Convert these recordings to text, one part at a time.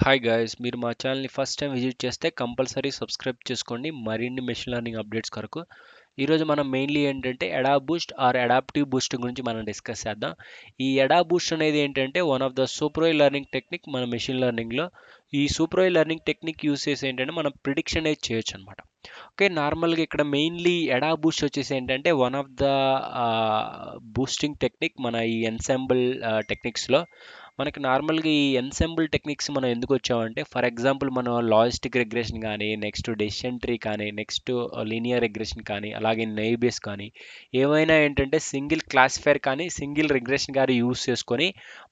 Hi guys, మీరు మా ఛానల్ని ఫస్ట్ టైం విజిట్ చేస్తే కంపల్సరీ సబ్స్క్రైబ్ చేసుకోండి మరిన్ని మెషిన్ లెర్నింగ్ అప్డేట్స్ కొరకు. ఈరోజు మనం మెయిన్లీ ఏంటంటే ఎడా బూస్ట్ ఆర్ అడాప్టివ్ బూస్ట్ గురించి మనం డిస్కస్ చేద్దాం. ఈ ఎడా బూస్ట్ అనేది ఏంటంటే one of the supervise learning technique మన మెషిన్ లెర్నింగ్లో. ఈ సూపర్వైజ్ లెర్నింగ్ టెక్నిక్ యూస్ చేసి ఏంటంటే మనం ప్రిడిక్షన్ అనేది చేయొచ్చు అనమాట. ఓకే, నార్మల్గా ఇక్కడ మెయిన్లీ ఎడా బూస్ట్ వచ్చేసి ఏంటంటే one of the boosting technique మన ఈ ఎన్సెంబుల్ టెక్నిక్స్లో. మనకి నార్మల్గా ఈ ఎన్సెంబుల్ టెక్నిక్స్ మనం ఎందుకు వచ్చామంటే, ఫర్ ఎగ్జాంపుల్ మనం లాజిస్టిక్ రిగ్రెషన్ కానీ, నెక్స్ట్ డెసిషన్ ట్రీ కానీ, నెక్స్ట్ లీనియర్ రిగ్రెషన్ కానీ, అలాగే నైబేస్ కానీ, ఏవైనా ఏంటంటే సింగిల్ క్లాసిఫైర్ కానీ సింగిల్ రిగ్రెషన్ కానీ యూస్ చేసుకొని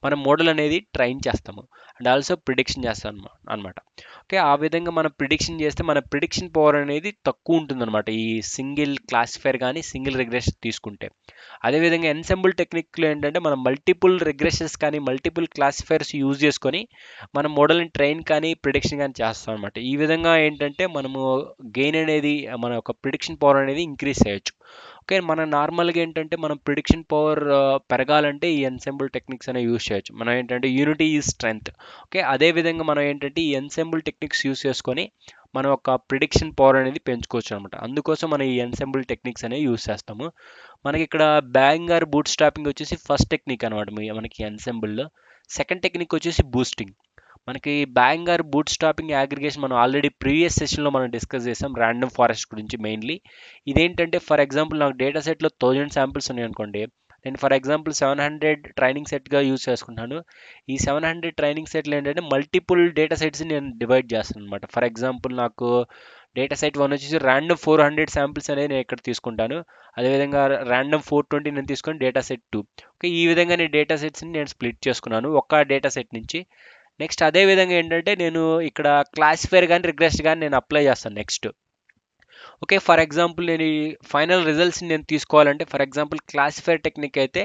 మనం మోడల్ అనేది ట్రైన్ చేస్తాము అండ్ ఆల్సో ప్రిడిక్షన్ చేస్తాం అనమాట. ఓకే, ఆ విధంగా మనం ప్రిడిక్షన్ చేస్తే మన ప్రిడిక్షన్ పవర్ అనేది తక్కువ ఉంటుందన్నమాట ఈ సింగిల్ క్లాసిఫైర్ కానీ సింగిల్ రిగ్రెషన్ తీసుకుంటే. అదేవిధంగా ఎన్సెంబుల్ టెక్నిక్లో ఏంటంటే మనం మల్టిపుల్ రిగ్రెషన్స్ కానీ మల్టిపుల్ క్లాసిఫైర్స్ యూజ్ చేసుకొని మనం మోడల్ని ట్రైన్ కానీ ప్రిడిక్షన్ కానీ చేస్తాం అనమాట. ఈ విధంగా ఏంటంటే మనము గెయిన్ అనేది మన యొక్క ప్రిడిక్షన్ పవర్ అనేది ఇంక్రీజ్ చేయొచ్చు. ఓకే, మన నార్మల్గా ఏంటంటే మనం ప్రిడిక్షన్ పవర్ పెరగాలంటే ఈ ఎన్సెంబుల్ టెక్నిక్స్ అనేవి యూస్ చేయొచ్చు. మనం ఏంటంటే యూనిటీ ఈజ్ స్ట్రెంగ్త్. ఓకే, అదే విధంగా మనం ఏంటంటే ఈ ఎన్సెంబుల్ టెక్నిక్స్ యూస్ చేసుకొని మనం ఒక ప్రిడిక్షన్ పవర్ అనేది పెంచుకోవచ్చు అనమాట. అందుకోసం మనం ఈ ఎన్సెంబుల్ టెక్నిక్స్ అనేవి యూస్ చేస్తాము. మనకి ఇక్కడ బ్యాంగ్ ఆర్ బూట్ స్ట్రాపింగ్ వచ్చేసి ఫస్ట్ టెక్నిక్ అనమాట మనకి ఎన్సెంబుల్లో. సెకండ్ టెక్నిక్ వచ్చేసి బూస్టింగ్. మనకి bag or bootstrapping aggregation మనం ఆల్రెడీ ప్రీవియస్ సెషన్లో మనం డిస్కస్ చేసాం ర్యాండమ్ ఫారెస్ట్ గురించి మెయిన్లీ. ఇదేంటంటే ఫర్ ఎగ్జాంపుల్ నాకు డేటా సెట్లో 1000 శాంపిల్స్ ఉన్నాయి అనుకోండి. నేను ఫర్ ఎగ్జాంపుల్ 700 ట్రైనింగ్ సెట్గా యూజ్ చేసుకుంటాను. ఈ 700 ట్రైనింగ్ సెట్లు ఏంటంటే మల్టిపుల్ డేటా సెట్స్ నేను డివైడ్ చేస్తాను అనమాట. ఫర్ ఎగ్జాంపుల్ నాకు డేటా సెట్ 1 వచ్చేసి ర్యాండమ్ 400 శాంపిల్స్ అనేది నేను ఇక్కడ తీసుకుంటాను. అదేవిధంగా ర్యాండమ్ 420 నేను తీసుకొని డేటా సెట్ 2. ఓకే, ఈ విధంగా నేను డేటా సెట్స్ని నేను స్ప్లిట్ చేసుకున్నాను ఒక్క డేటా సెట్ నుంచి. నెక్స్ట్ అదే విధంగా ఏంటంటే నేను ఇక్కడ క్లాసిఫైర్ కానీ రిగ్రెస్ కానీ నేను అప్లై చేస్తాను నెక్స్ట్. ఓకే, ఫర్ ఎగ్జాంపుల్ నేను ఈ ఫైనల్ రిజల్ట్స్ని నేను తీసుకోవాలంటే ఫర్ ఎగ్జాంపుల్ క్లాసిఫైర్ టెక్నిక్ అయితే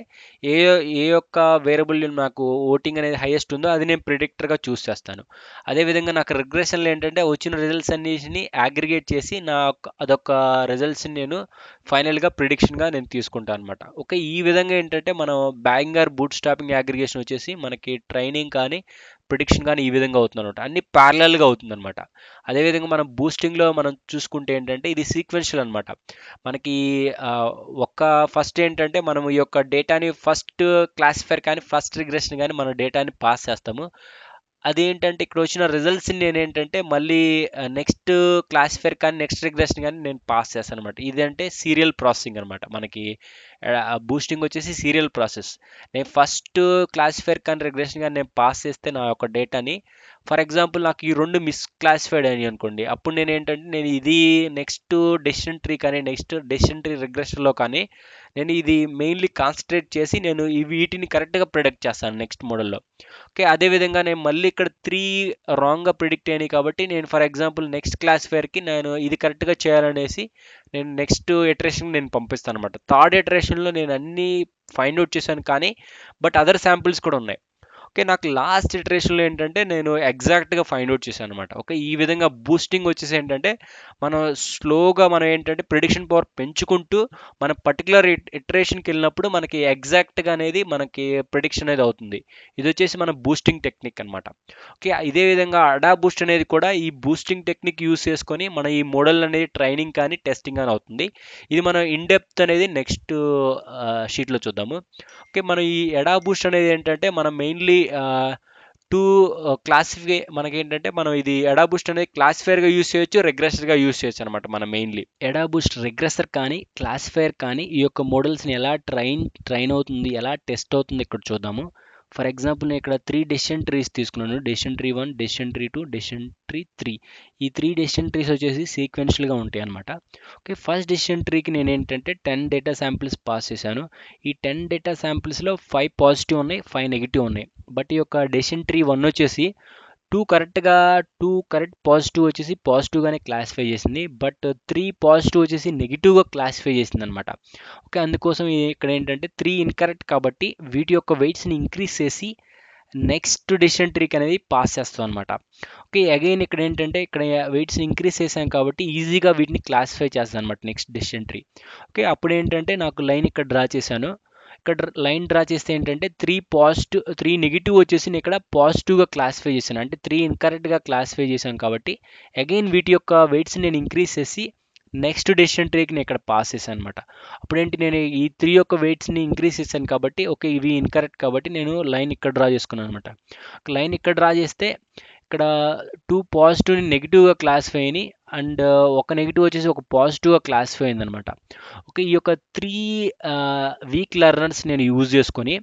ఏ ఏ యొక్క వేరియబుల్ నాకు ఓటింగ్ అనేది హైయెస్ట్ ఉందో అది నేను ప్రిడిక్టర్గా చూస్ చేస్తాను. అదేవిధంగా నాకు రిగ్రెషన్లో ఏంటంటే వచ్చిన రిజల్ట్స్ అన్నిటిని అగ్రిగేట్ చేసి అదొక రిజల్ట్స్ని నేను ఫైనల్గా ప్రిడిక్షన్గా నేను తీసుకుంటాను అనమాట. ఓకే, ఈ విధంగా ఏంటంటే మనం బ్యాంగర్ బూట్ స్ట్రాపింగ్ అగ్రిగేషన్ వచ్చేసి మనకి ట్రైనింగ్ కానీ ప్రిడిక్షన్ కానీ ఈ విధంగా అవుతుంది అనమాట. అన్ని ప్యారలల్గా అవుతుంది అనమాట. అదేవిధంగా మనం బూస్టింగ్లో మనం చూసుకుంటే ఏంటంటే ఇది సీక్వెన్షియల్ అనమాట. మనకి ఆ, ఒక్క ఫస్ట్ ఏంటంటే మనం ఈ యొక్క డేటాని ఫస్ట్ క్లాసిఫైర్ కానీ ఫస్ట్ రిగ్రెషన్ కానీ మన డేటాని పాస్ చేస్తాము. అదేంటంటే ఇక్కడ వచ్చిన రిజల్ట్స్ని నేనేంటంటే మళ్ళీ నెక్స్ట్ క్లాసిఫైర్ కానీ నెక్స్ట్ రిగ్రెషన్ కానీ నేను పాస్ చేస్తాను అనమాట. ఇదంటే సీరియల్ ప్రాసెసింగ్ అనమాట. మనకి బూస్టింగ్ వచ్చేసి సీరియల్ ప్రాసెస్. నేను ఫస్ట్ క్లాసిఫైర్ కానీ రిగ్రెషన్ కానీ నేను పాస్ చేస్తే నా యొక్క డేటాని ఫర్ ఎగ్జాంపుల్ నాకు ఈ రెండు మిస్ క్లాసిఫైడ్ అని అనుకోండి, అప్పుడు నేను ఏంటంటే నేను ఇది నెక్స్ట్ డెసిషన్ ట్రీ కానీ నెక్స్ట్ డెసిషన్ ట్రీ రిగ్రెషన్లో కానీ నేను ఇది మెయిన్లీ కాన్సన్ట్రేట్ చేసి నేను వీటిని కరెక్ట్గా ప్రిడిక్ట్ చేస్తాను నెక్స్ట్ మోడల్లో. ఓకే, అదేవిధంగా నేను మళ్ళీ ఇక్కడ 3 రాంగ్గా ప్రిడిక్ట్ అయినాయి కాబట్టి నేను ఫర్ ఎగ్జాంపుల్ నెక్స్ట్ క్లాసిఫైర్కి నేను ఇది కరెక్ట్గా చేయాలనేసి నేను నెక్స్ట్ ఎటరేషన్ నేను పంపిస్తాను అనమాట. థర్డ్ ఎటరేషన్లో నేను అన్నీ ఫైండ్ అవుట్ చేశాను కానీ బట్ అదర్ శాంపిల్స్ కూడా ఉన్నాయి. ఓకే, నాకు లాస్ట్ ఇటరేషన్లో ఏంటంటే నేను ఎగ్జాక్ట్గా ఫైండ్ అవుట్ చేశాను అనమాట. ఓకే, ఈ విధంగా బూస్టింగ్ వచ్చేసి ఏంటంటే మనం స్లోగా మనం ఏంటంటే ప్రిడిక్షన్ పవర్ పెంచుకుంటూ మన పర్టికులర్ ఇటరేషన్కి వెళ్ళినప్పుడు మనకి ఎగ్జాక్ట్గా అనేది మనకి ప్రిడిక్షన్ అనేది అవుతుంది. ఇది వచ్చేసి మన బూస్టింగ్ టెక్నిక్ అనమాట. ఓకే, ఇదే విధంగా అడా బూస్ట్ అనేది కూడా ఈ బూస్టింగ్ టెక్నిక్ యూస్ చేసుకొని మన ఈ మోడల్ అనేది ట్రైనింగ్ కానీ టెస్టింగ్ కానీ అవుతుంది. ఇది మనం ఇన్ డెప్త్ అనేది నెక్స్ట్ షీట్లో చూద్దాము. ఓకే, మనం ఈ ఎడా బూస్ట్ అనేది ఏంటంటే మనం మెయిన్లీ టూ క్లాసిఫై మనకేంటంటే మనం ఇది ఎడా బూస్ట్ అనేది క్లాసిఫైర్గా యూస్ చేయొచ్చు, రెగ్రెసర్గా యూస్ చేయొచ్చు అనమాట. మనం మెయిన్లీ ఎడా బూస్ట్ రెగ్రెసర్ కానీ క్లాసిఫైర్ కానీ ఈ యొక్క మోడల్స్ని ఎలా ట్రైన్ అవుతుంది, ఎలా టెస్ట్ అవుతుంది ఇక్కడ చూద్దాము. ఫర్ ఎగ్జాంపుల్ నేను ఇక్కడ 3 డెసిషన్ ట్రీస్ తీసుకున్నాను. Decision tree 1, decision tree 2, decision tree 3. ఈ 3 డెసిషన్ ట్రీస్ వచ్చేసి సీక్వెన్షియల్గా ఉంటాయి అనమాట. ఓకే, ఫస్ట్ డెసిషన్ ట్రీకి నేను ఏంటంటే 10 డేటా శాంపిల్స్ పాస్ చేశాను. ఈ 10 డేటా శాంపిల్స్లో 5 పాజిటివ్ ఉన్నాయి, 5 నెగిటివ్ ఉన్నాయి. బట్ ఈ యొక్క డెసిషన్ ట్రీ 1 వచ్చేసి 2 కరెక్ట్ పాజిటివ్ వచ్చేసి పాజిటివ్గానే క్లాసిఫై చేసింది. బట్ 3 పాజిటివ్ వచ్చేసి నెగిటివ్గా క్లాసిఫై చేసింది అనమాట. ఓకే, అందుకోసం ఇక్కడ ఏంటంటే 3 ఇన్కరెక్ట్ కాబట్టి వీటి యొక్క వెయిట్స్ని ఇంక్రీజ్ చేసి నెక్స్ట్ డెసిషన్ ట్రీకి అనేది పాస్ చేస్తాం అనమాట. ఓకే, అగైన్ ఇక్కడ ఏంటంటే ఇక్కడ వెయిట్స్ ఇంక్రీజ్ చేసాం కాబట్టి ఈజీగా వీటిని క్లాసిఫై చేస్తాను అనమాట నెక్స్ట్ డెసిషన్ ట్రీ. ఓకే, అప్పుడు ఏంటంటే నాకు లైన్ ఇక్కడ డ్రా చేశాను. ఇక్కడ లైన్ డ్రా చేస్తే ఏంటంటే 3 నెగిటివ్ వచ్చేసి నేను ఇక్కడ పాజిటివ్గా క్లాసిఫై చేశాను, అంటే 3 ఇన్కరెక్ట్గా క్లాసిఫై చేశాను కాబట్టి అగైన్ వీటి యొక్క వెయిట్స్ నేను ఇంక్రీజ్ చేసి నెక్స్ట్ డెసిషన్ ట్రీకి నేను ఇక్కడ పాస్ చేశాను అనమాట. అప్పుడేంటి, నేను ఈ 3 యొక్క వెయిట్స్ని ఇంక్రీజ్ చేశాను కాబట్టి ఓకే ఇవి ఇన్కరెక్ట్ కాబట్టి నేను లైన్ ఇక్కడ డ్రా చేసుకున్నాను అనమాట. లైన్ ఇక్కడ డ్రా చేస్తే ఇక్కడ 2 పాజిటివ్ని నెగిటివ్గా క్లాసిఫై అయినాయి అండ్ ఒక నెగిటివ్ వచ్చేసి ఒక పాజిటివ్గా క్లాసిఫై అయిందనమాట. ఓకే, ఈ యొక్క 3 వీక్ లెర్నర్స్ నేను యూజ్ చేసుకొని,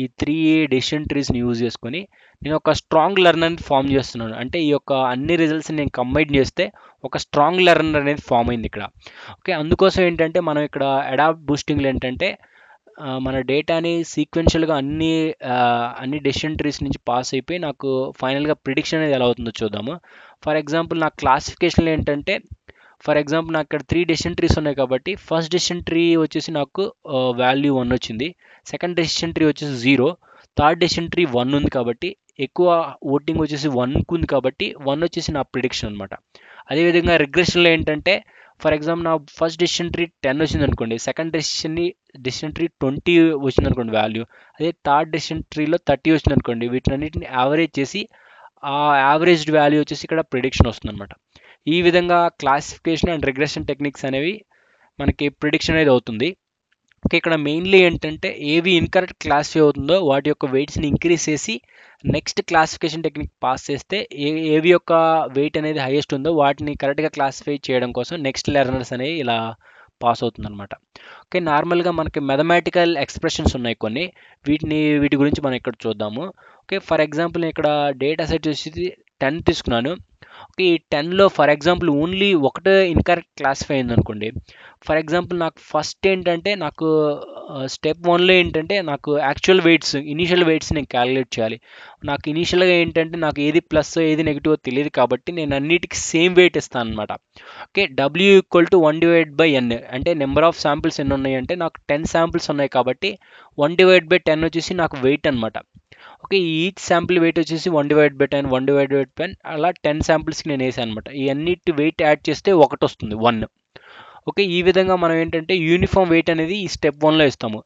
ఈ 3 డెసిషన్ ట్రీస్ని యూజ్ చేసుకొని నేను ఒక స్ట్రాంగ్ లెర్నర్ని ఫామ్ చేస్తున్నాను. అంటే ఈ యొక్క అన్ని రిజల్ట్స్ని నేను కంబైన్ చేస్తే ఒక స్ట్రాంగ్ లెర్నర్ అనేది ఫామ్ అయింది ఇక్కడ. ఓకే, అందుకోసం ఏంటంటే మనం ఇక్కడ అడాప్ట్ బూస్టింగ్లో ఏంటంటే మన డేటాని సీక్వెన్షియల్గా అన్ని డెసిషన్ ట్రీస్ నుంచి పాస్ అయిపోయి నాకు ఫైనల్గా ప్రిడిక్షన్ అనేది ఎలా అవుతుందో చూద్దాము. ఫర్ ఎగ్జాంపుల్ నా క్లాసిఫికేషన్లో ఏంటంటే, ఫర్ ఎగ్జాంపుల్ నాకు ఇక్కడ 3 డెసిషన్ ట్రీస్ ఉన్నాయి కాబట్టి ఫస్ట్ డెసిషన్ ట్రీ వచ్చేసి నాకు వాల్యూ 1 వచ్చింది, సెకండ్ డెసిషన్ ట్రీ వచ్చేసి 0, థర్డ్ డెసిషన్ ట్రీ 1 ఉంది కాబట్టి ఎక్కువ ఓటింగ్ వచ్చేసి 1కు ఉంది కాబట్టి 1 వచ్చేసి నా ప్రిడిక్షన్ అనమాట. అదేవిధంగా రిగ్రెషన్లో ఏంటంటే, ఫర్ ఎగ్జాంపుల్ నా ఫస్ట్ డెసిషన్ ట్రీ 10 వచ్చింది అనుకోండి, సెకండ్ డెసిషన్ ట్రీ 20 వచ్చింది అనుకోండి వాల్యూ, అదే థర్డ్ డెసిషన్ ట్రీలో 30 వచ్చింది అనుకోండి, వీటినన్నిటిని యావరేజ్ చేసి ఆ యావరేజ్డ్ వాల్యూ వచ్చేసి ఇక్కడ ప్రిడిక్షన్ వస్తుంది అనమాట. ఈ విధంగా క్లాసిఫికేషన్ అండ్ రిగ్రెషన్ టెక్నిక్స్ అనేవి మనకి ప్రిడిక్షన్ అనేది అవుతుంది. ఓకే, ఇక్కడ మెయిన్లీ ఏంటంటే ఏవి ఇన్కరెక్ట్ క్లాసిఫై అవుతుందో వాటి యొక్క వెయిట్స్ని ఇంక్రీజ్ చేసి నెక్స్ట్ క్లాసిఫికేషన్ టెక్నిక్ పాస్ చేస్తే ఏవి యొక్క వెయిట్ అనేది హైయెస్ట్ ఉందో వాటిని కరెక్ట్గా క్లాసిఫై చేయడం కోసం నెక్స్ట్ లెర్నర్స్ అనేవి ఇలా పాస్ అవుతుందన్నమాట. ఓకే, నార్మల్గా మనకి మ్యాథమెటికల్ ఎక్స్ప్రెషన్స్ ఉన్నాయి కొన్ని, వీటి గురించి మనం ఇక్కడ చూద్దాము. ఓకే, ఫర్ ఎగ్జాంపుల్ నేను ఇక్కడ డేటా సెట్ వచ్చేసి 10 తీసుకున్నాను. ఓకే, ఈ 10లో ఫర్ ఎగ్జాంపుల్ ఓన్లీ ఒకటే ఇన్కరెక్ట్ క్లాసిఫై అయింది అనుకోండి. ఫర్ ఎగ్జాంపుల్ నాకు ఫస్ట్ ఏంటంటే నాకు స్టెప్ 1లో ఏంటంటే నాకు యాక్చువల్ వెయిట్స్, ఇనీషియల్ వెయిట్స్ నేను క్యాలిక్యులేట్ చేయాలి. నాకు ఇనీషియల్గా ఏంటంటే నాకు ఏది ప్లస్ ఏది నెగిటివ్ తెలియదు కాబట్టి నేను అన్నిటికీ సేమ్ వెయిట్ ఇస్తాను అనమాట. ఓకే, W = 1/n, అంటే నెంబర్ ఆఫ్ శాంపిల్స్ ఎన్ని ఉన్నాయి అంటే నాకు 10 శాంపిల్స్ ఉన్నాయి కాబట్టి 1/10 వచ్చేసి నాకు వెయిట్ అనమాట. ఓకే, ఈచ్ శాంపిల్ వెయిట్ వచ్చేసి 1/10 1/10 అలా 10 శాంపిల్స్కి నేను వేసాను అనమాట. ఈ అన్నిటి వెయిట్ యాడ్ చేస్తే ఒకటి వస్తుంది 1. ఓకే, ఈ విధంగా మనం ఏంటంటే యూనిఫామ్ వెయిట్ అనేది ఈ స్టెప్ 1లో ఇస్తాము.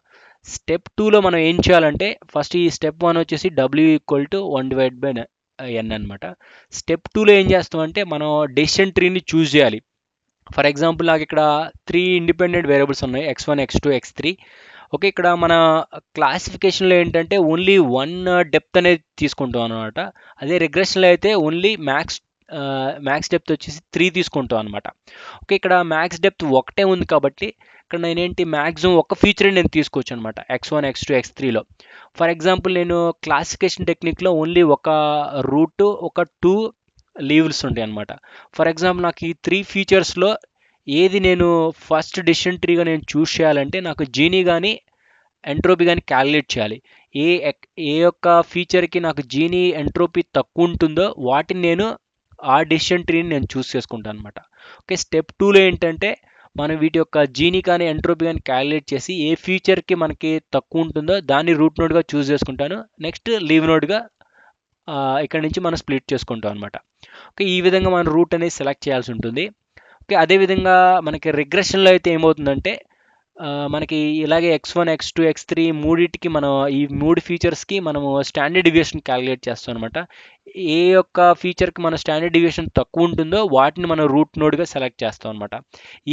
స్టెప్ 2లో మనం ఏం చేయాలంటే ఫస్ట్ ఈ స్టెప్ 1 వచ్చేసి W = 1/n అనమాట. స్టెప్ 2లో ఏం చేస్తామంటే మనం డెసిషన్ ట్రీని చూస్ చేయాలి. ఫర్ ఎగ్జాంపుల్ నాకు ఇక్కడ 3 ఇండిపెండెంట్ వేరియబుల్స్ ఉన్నాయి, x1 x2 x3. ఓకే, ఇక్కడ మన క్లాసిఫికేషన్లో ఏంటంటే ఓన్లీ 1 డెప్త్ అనేది తీసుకుంటాం అనమాట. అదే రిగ్రెషన్లో అయితే ఓన్లీ మ్యాక్స్ డెప్త్ వచ్చేసి 3 తీసుకుంటాం అనమాట. ఓకే, ఇక్కడ మ్యాక్స్ డెప్త్ ఒకటే ఉంది కాబట్టి ఇక్కడ నేనేంటి మ్యాక్సిమం ఒక ఫీచర్ నేను తీసుకోవచ్చు అనమాట x1 x2 x3లో. ఫర్ ఎగ్జాంపుల్ నేను క్లాసిఫికేషన్ టెక్నిక్లో ఓన్లీ ఒక రూట్ ఒక 2 లీవ్స్ ఉంటాయి అనమాట. ఫర్ ఎగ్జాంపుల్ నాకు ఈ 3 ఫీచర్స్లో ఏది నేను ఫస్ట్ డెసిషన్ ట్రీగా నేను చూస్ చేయాలంటే నాకు జీనీ కానీ ఎంట్రోపీ కానీ క్యాలిక్యులేట్ చేయాలి. ఏ యొక్క ఫీచర్కి నాకు జీనీ ఎంట్రోపీ తక్కువ ఉంటుందో వాటిని నేను ఆ డెసిషన్ ట్రీని నేను చూస్ చేసుకుంటాను అనమాట. ఓకే, స్టెప్ 2లో ఏంటంటే మనం వీటి యొక్క జీనీ కానీ ఎంట్రోపీ కానీ క్యాలిక్యులేట్ చేసి ఏ ఫీచర్కి మనకి తక్కువ ఉంటుందో దాన్ని రూట్ నోడ్గా చూస్ చేసుకుంటాను, నెక్స్ట్ లీవ్ నోడ్గా ఇక్కడ నుంచి మనం స్ప్లిట్ చేసుకుంటాం అనమాట. ఓకే, ఈ విధంగా మనం రూట్ అనేది సెలెక్ట్ చేయాల్సి ఉంటుంది. ఓకే, అదేవిధంగా మనకి రిగ్రెషన్లో అయితే ఏమవుతుందంటే మనకి ఇలాగే x1 x2 x3 మూడింటికి మనం ఈ 3 ఫీచర్స్కి మనము స్టాండర్డ్ డివియేషన్ క్యాలిక్యులేట్ చేస్తాం అనమాట. ఏ యొక్క ఫీచర్కి మన స్టాండర్డ్ డివియేషన్ తక్కువ ఉంటుందో వాటిని మనం రూట్ నోడ్గా సెలెక్ట్ చేస్తాం అనమాట.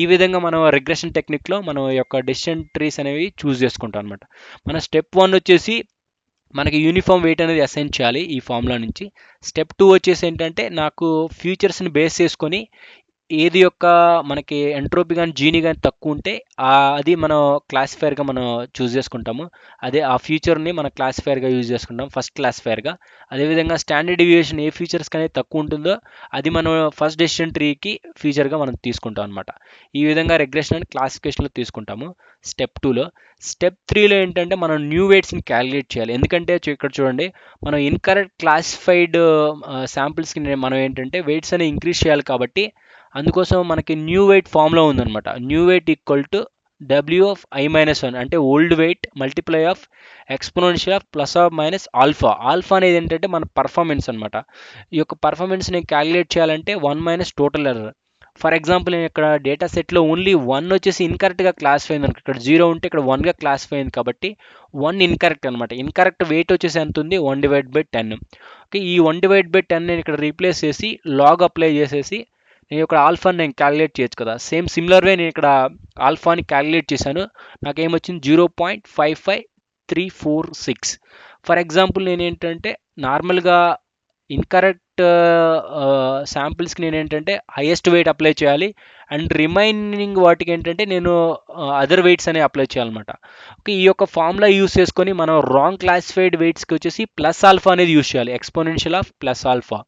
ఈ విధంగా మనం రిగ్రెషన్ టెక్నిక్లో మనం యొక్క డెసిషన్ ట్రీస్ అనేవి చూస్ చేసుకుంటాం అనమాట. మన స్టెప్ 1 వచ్చేసి మనకి యూనిఫామ్ వెయిట్ అనేది అసైన్ చేయాలి ఈ ఫార్ములా నుంచి. స్టెప్ 2 వచ్చేసి ఏంటంటే నాకు ఫ్యూచర్స్ని బేస్ చేసుకొని ఏది యొక్క మనకి ఎంట్రోపీ కానీ జీనీ కానీ తక్కువ ఉంటే అది మనం క్లాసిఫైర్గా మనం చూస్ చేసుకుంటాము. అదే ఆ ఫ్యూచర్ని మనం క్లాసిఫైర్గా యూజ్ చేసుకుంటాం ఫస్ట్ క్లాసిఫైర్గా. అదేవిధంగా స్టాండర్డ్ డివియేషన్ ఏ ఫీచర్స్ అనేది తక్కువ ఉంటుందో అది మనం ఫస్ట్ డెసిషన్ ట్రీకి ఫీచర్గా మనం తీసుకుంటాం అనమాట. ఈ విధంగా రిగ్రెషన్ అండ్ క్లాసిఫికేషన్లో తీసుకుంటాము స్టెప్ 2లో. స్టెప్ 3లో ఏంటంటే మనం న్యూ వెయిట్స్ని క్యాలిక్యులేట్ చేయాలి. ఎందుకంటే ఇక్కడ చూడండి, మనం ఇన్కరెక్ట్ క్లాసిఫైడ్ శాంపిల్స్కి మనం ఏంటంటే వెయిట్స్ అనేవి ఇంక్రీజ్ చేయాలి కాబట్టి అందుకోసం మనకి న్యూ వెయిట్ ఫామ్లో ఉందన్నమాట. New wait = W of i-1, అంటే old weight multiply of exponential of plus or minus alpha. Alpha అనేది ఏంటంటే మన పర్ఫార్మెన్స్ అనమాట. ఈ యొక్క పర్ఫార్మెన్స్ నేను క్యాలిక్యులేట్ చేయాలంటే 1 - టోటల్ ఎర్రర్. ఫర్ ఎగ్జాంపుల్ నేను ఇక్కడ డేటా సెట్లో ఓన్లీ 1 వచ్చేసి ఇన్కరెక్ట్గా క్లాసిఫై అయింది అనుకో, ఇక్కడ 0 ఉంటే ఇక్కడ 1గా క్లాసిఫై అయింది కాబట్టి 1 ఇన్కరెక్ట్ అనమాట. ఇన్కరెక్ట్ వెయిట్ వచ్చేసి ఎంత ఉంది, 1/10. ఓకే, ఈ 1/10 నేను ఇక్కడ రీప్లేస్ చేసి లాగ్ అప్లై చేసేసి నేను ఇక్కడ ఆల్ఫాని నేను క్యాలిక్యులేట్ చేయొచ్చు కదా. సిమిలర్ వే నేను ఇక్కడ ఆల్ఫాని క్యాలిక్యులేట్ చేశాను, నాకేమొచ్చింది 0.55346. ఫర్ ఎగ్జాంపుల్ నేను ఏంటంటే నార్మల్గా ఇన్కరెక్ట్ శాంపిల్స్కి నేను ఏంటంటే హైయెస్ట్ వెయిట్ అప్లై చేయాలి, అండ్ రిమైనింగ్ వాటికి ఏంటంటే నేను అదర్ వెయిట్స్ అనేవి అప్లై చేయాలన్నమాట. ఓకే, ఈ యొక్క ఫార్ములా యూస్ చేసుకొని మనం రాంగ్ క్లాసిఫైడ్ వెయిట్స్కి వచ్చేసి ప్లస్ ఆల్ఫా అనేది యూస్ చేయాలి, ఎక్స్పోనెన్షియల్ ఆఫ్ ప్లస్ ఆల్ఫా.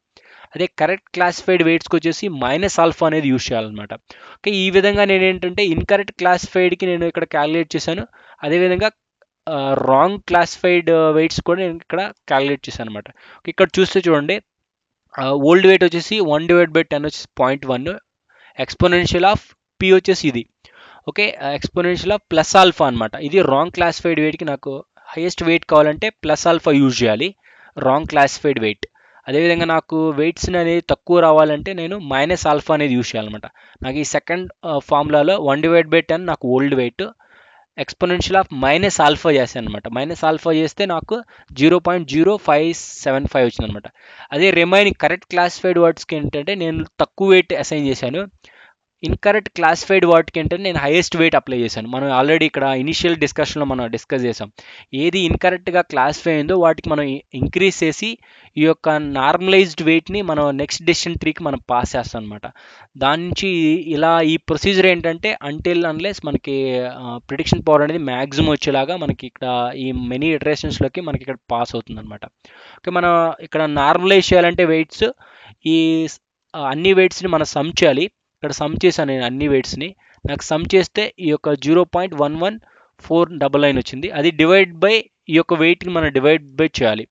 అదే కరెక్ట్ క్లాసిఫైడ్ వెయిట్స్కి వచ్చేసి మైనస్ ఆల్ఫా అనేది యూస్ చేయాలన్నమాట. ఓకే, ఈ విధంగా నేను ఏంటంటే ఇన్కరెక్ట్ క్లాసిఫైడ్కి నేను ఇక్కడ క్యాలిక్యులేట్ చేశాను, అదేవిధంగా రాంగ్ క్లాసిఫైడ్ వెయిట్స్ కూడా నేను ఇక్కడ క్యాలిక్యులేట్ చేశాను అనమాట. ఇక్కడ చూస్తే చూడండి, ఓల్డ్ వెయిట్ వచ్చేసి 1/10 వచ్చేసి 0.1, ఎక్స్పోనెన్షియల్ ఆఫ్ పి వచ్చేసి ఇది. Okay, exponential of plus alpha అనమాట. ఇది రాంగ్ క్లాసిఫైడ్ వెయిట్కి నాకు హైయెస్ట్ వెయిట్ కావాలంటే ప్లస్ ఆల్ఫా యూజ్ చేయాలి, రాంగ్ క్లాసిఫైడ్ వెయిట్. అదేవిధంగా నాకు వెయిట్స్ అనేది తక్కువ రావాలంటే నేను మైనస్ ఆల్ఫా అనేది యూజ్ చేయాలన్నమాట. నాకు ఈ సెకండ్ ఫార్ములాలో 1/10 నాకు old weight, exponential of minus alpha చేశాను అనమాట. మైనస్ ఆల్ఫా చేస్తే నాకు 0.0575 వచ్చింది అనమాట. అదే రిమైనింగ్ కరెక్ట్ క్లాసిఫైడ్ వర్డ్స్కి ఏంటంటే నేను తక్కువ వెయిట్ అసైన్ చేశాను, ఇన్కరెక్ట్ క్లాసిఫైడ్ వాటికి ఏంటంటే నేను హైయెస్ట్ వెయిట్ అప్లై చేశాను. మనం ఆల్రెడీ ఇక్కడ ఇనిషియల్ డిస్కషన్లో మనం డిస్కస్ చేసాం, ఏది ఇన్కరెక్ట్గా క్లాసిఫై అయిందో వాటికి మనం ఇంక్రీజ్ చేసి ఈ యొక్క నార్మలైజ్డ్ వెయిట్ని మనం నెక్స్ట్ డెసిషన్ ట్రీకి మనం పాస్ చేస్తాం అనమాట. దాని నుంచి ఇలా ఈ ప్రొసీజర్ ఏంటంటే అంటిల్ అన్లెస్ మనకి ప్రిడిక్షన్ పవర్ అనేది మ్యాక్సిమం వచ్చేలాగా మనకి ఇక్కడ ఈ మెనీ ఇటరేషన్స్లోకి మనకి ఇక్కడ పాస్ అవుతుంది అనమాట. ఓకే, మనం ఇక్కడ నార్మలైజ్ చేయాలంటే వెయిట్స్, ఈ అన్ని వెయిట్స్ని మనం సమ్ చేయాలి. ఇక్కడ సమ్ చేశాను నేను అన్ని వెయిట్స్ని, నాకు సమ్ చేస్తే ఈ యొక్క 0.11499 వచ్చింది. అది డివైడ్ బై ఈ యొక్క వెయిట్ని మనం డివైడ్ బై చేయాలి.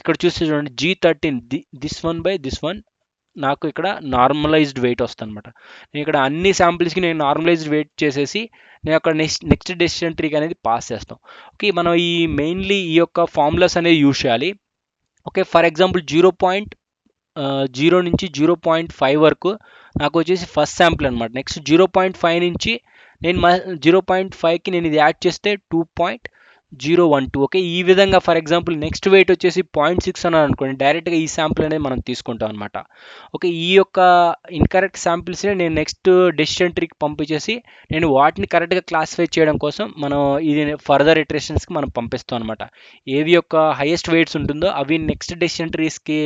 ఇక్కడ చూస్తే చూడండి G13 this one by this one, నాకు ఇక్కడ నార్మలైజ్డ్ వెయిట్ వస్తుంది అనమాట. నేను ఇక్కడ అన్ని శాంపిల్స్కి నేను నార్మలైజ్డ్ వెయిట్ చేసేసి నేను అక్కడ నెక్స్ట్ డెసిషన్ ట్రీకి అనేది పాస్ చేస్తాం. ఓకే, మనం ఈ మెయిన్లీ ఈ యొక్క ఫార్ములాస్ అనేది యూజ్ చేయాలి. ఓకే, ఫర్ ఎగ్జాంపుల్ 0 నుంచి 0.5 వరకు నాకు వచ్చేసి ఫస్ట్ శాంపుల్ అనమాట. నెక్స్ట్ 0.5 నుంచి నేను 0.5కి నేను ఇది యాడ్ చేస్తే 2.012. ఓకే, ఈ విధంగా ఫర్ ఎగ్జాంపుల్ నెక్స్ట్ వెయిట్ వచ్చేసి 0.6 అన్నారు అనుకోండి, డైరెక్ట్గా ఈ శాంపుల్ అనేది మనం తీసుకుంటాం అనమాట. ఓకే, ఈ యొక్క ఇన్కరెక్ట్ శాంపిల్స్ని నేను నెక్స్ట్ డెసిషన్ ట్రీకి పంపించేసి నేను వాటిని కరెక్ట్గా క్లాసిఫై చేయడం కోసం మనం ఇది ఫర్దర్ ఇటరేషన్స్కి మనం పంపిస్తాం అనమాట. ఏవి యొక్క హైయెస్ట్ వెయిట్స్ ఉంటుందో అవి నెక్స్ట్ డెసిషన్ ట్రీస్కి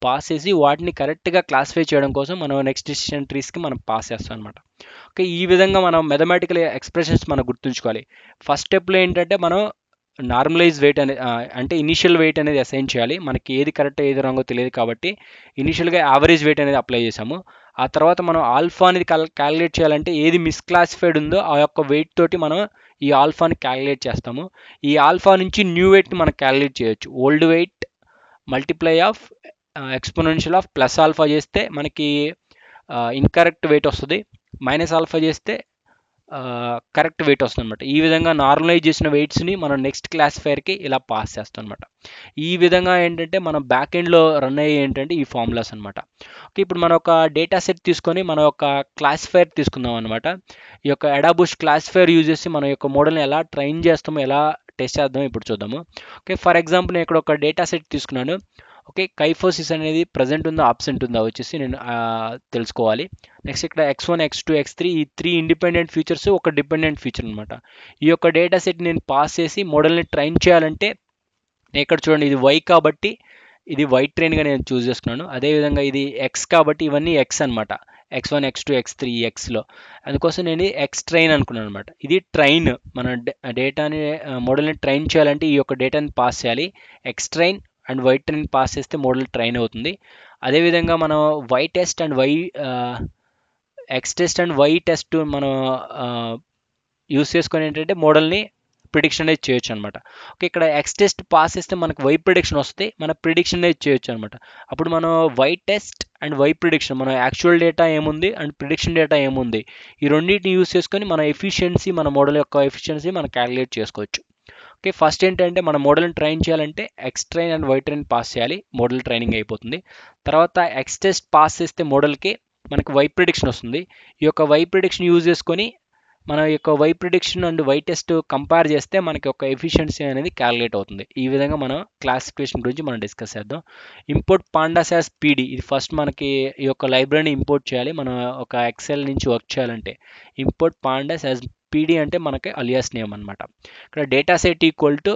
పాస్ చేసి వాటిని కరెక్ట్గా క్లాసిఫై చేయడం కోసం మనం నెక్స్ట్ డెసిషన్ ట్రీస్కి మనం పాస్ చేస్తాం అనమాట. ఓకే, ఈ విధంగా మనం మెథమెటికల్ ఎక్స్ప్రెషన్స్ మనం గుర్తుంచుకోవాలి. ఫస్ట్ స్టెప్లో ఏంటంటే మనం నార్మలైజ్ వెయిట్ అనేది అంటే ఇనిషియల్ వెయిట్ అనేది అసైన్ చేయాలి. మనకి ఏది కరెక్ట్ ఏది రాంగో తెలియదు కాబట్టి ఇనిషియల్గా యావరేజ్ వెయిట్ అనేది అప్లై చేసాము. ఆ తర్వాత మనం ఆల్ఫా అనేది క్యాలిక్యులేట్ చేయాలంటే ఏది మిస్క్లాసిఫైడ్ ఉందో ఆ యొక్క వెయిట్ తోటి మనం ఈ ఆల్ఫాని క్యాలిక్యులేట్ చేస్తాము. ఈ ఆల్ఫా నుంచి న్యూ వెయిట్ని మనం క్యాలిక్యులేట్ చేయొచ్చు. Old weight multiply of exponential of plus alpha చేస్తే మనకి ఇన్కరెక్ట్ వెయిట్ వస్తుంది, మైనస్ ఆల్ఫా చేస్తే కరెక్ట్ వెయిట్ వస్తుంది అనమాట. ఈ విధంగా నార్మలైజ్ చేసిన వెయిట్స్ని మనం నెక్స్ట్ క్లాసిఫైర్కి ఇలా పాస్ చేస్తాం అనమాట. ఈ విధంగా ఏంటంటే మనం బ్యాక్ ఎండ్లో రన్ అయ్యే ఏంటంటే ఈ ఫార్ములాస్ అనమాట. ఓకే, ఇప్పుడు మనం ఒక డేటా సెట్ తీసుకొని మనం ఒక క్లాసిఫైర్ తీసుకుందాం అనమాట. ఈ యొక్క అడాబూస్ట్ క్లాసిఫైర్ యూజ్ చేసి మన యొక్క మోడల్ని ఎలా ట్రైన్ చేస్తామో, ఎలా టెస్ట్ చేద్దామో ఇప్పుడు చూద్దాము. ఓకే, ఫర్ ఎగ్జాంపుల్ నేను ఇక్కడ ఒక డేటా సెట్ తీసుకున్నాను. ఓకే, కైఫోసిస్ అనేది ప్రజెంట్ ఉందా ఆబ్సెంట్ ఉందా వచ్చేసి నేను తెలుసుకోవాలి. నెక్స్ట్ ఇక్కడ x1 x2 x3 ఈ 3 ఇండిపెండెంట్ ఫీచర్స్ ఒక డిపెండెంట్ ఫీచర్ అనమాట. ఈ యొక్క డేటా సెట్ నేను పాస్ చేసి మోడల్ని ట్రైన్ చేయాలంటే నేను ఇక్కడ చూడండి, ఇది y కాబట్టి ఇది y ట్రైన్గా నేను చూస్ చేసుకున్నాను. అదేవిధంగా ఇది x కాబట్టి ఇవన్నీ x అనమాట, x1 x2 x3 xలో. అందుకోసం నేను x ట్రైన్ అనుకున్నాను అనమాట. ఇది ట్రైన్, మన డేటాని మోడల్ని ట్రైన్ చేయాలంటే ఈ యొక్క డేటాని పాస్ చేయాలి. x train and Y train pass చేస్తే మోడల్ ట్రైన్ అవుతుంది. అదేవిధంగా మనం Y test and X test and Y test మనం యూస్ చేసుకొని ఏంటంటే మోడల్ని ప్రిడిక్షన్ అనేది చేయొచ్చు అనమాట. ఓకే, ఇక్కడ ఎక్స్ టెస్ట్ పాస్ చేస్తే మనకు వై ప్రిడిక్షన్ వస్తే మన ప్రిడిక్షన్ అనేది చేయొచ్చు అనమాట. అప్పుడు మనం Y test and Y prediction, మన యాక్చువల్ డేటా ఏముంది అండ్ ప్రిడిక్షన్ డేటా ఏముంది, ఈ రెండింటిని యూస్ చేసుకొని మన ఎఫిషియన్సీ, మన మోడల్ యొక్క ఎఫిషియన్సీ మనం క్యాలిక్యులేట్ చేసుకోవచ్చు. ఓకే, ఫస్ట్ ఏంటంటే మన మోడల్ని ట్రైన్ చేయాలంటే X train and Y train pass చేయాలి, మోడల్ ట్రైనింగ్ అయిపోతుంది. తర్వాత ఎక్స్ టెస్ట్ పాస్ చేస్తే మోడల్కి మనకి వై ప్రిడిక్షన్ వస్తుంది. ఈ యొక్క వై ప్రిడిక్షన్ యూజ్ చేసుకొని మన యొక్క Y prediction and Y test compare చేస్తే మనకి ఒక ఎఫిషియన్సీ అనేది క్యాలిక్యులేట్ అవుతుంది. ఈ విధంగా మనం క్లాసిఫికేషన్ గురించి మనం డిస్కస్ చేద్దాం. ఇంపోర్ట్ పాండాస్ యాజ్ పీడీ, ఇది ఫస్ట్ మనకి ఈ యొక్క లైబ్రరీని ఇంపోర్ట్ చేయాలి. మనం ఒక ఎక్సెల్ నుంచి వర్క్ చేయాలంటే ఇంపోర్ట్ పాండాస్ యాజ్ పీడీ అంటే మనకి అలియాస్ నేమ్ అనమాట. ఇక్కడ డేటా సెట్ ఈక్వల్ టు,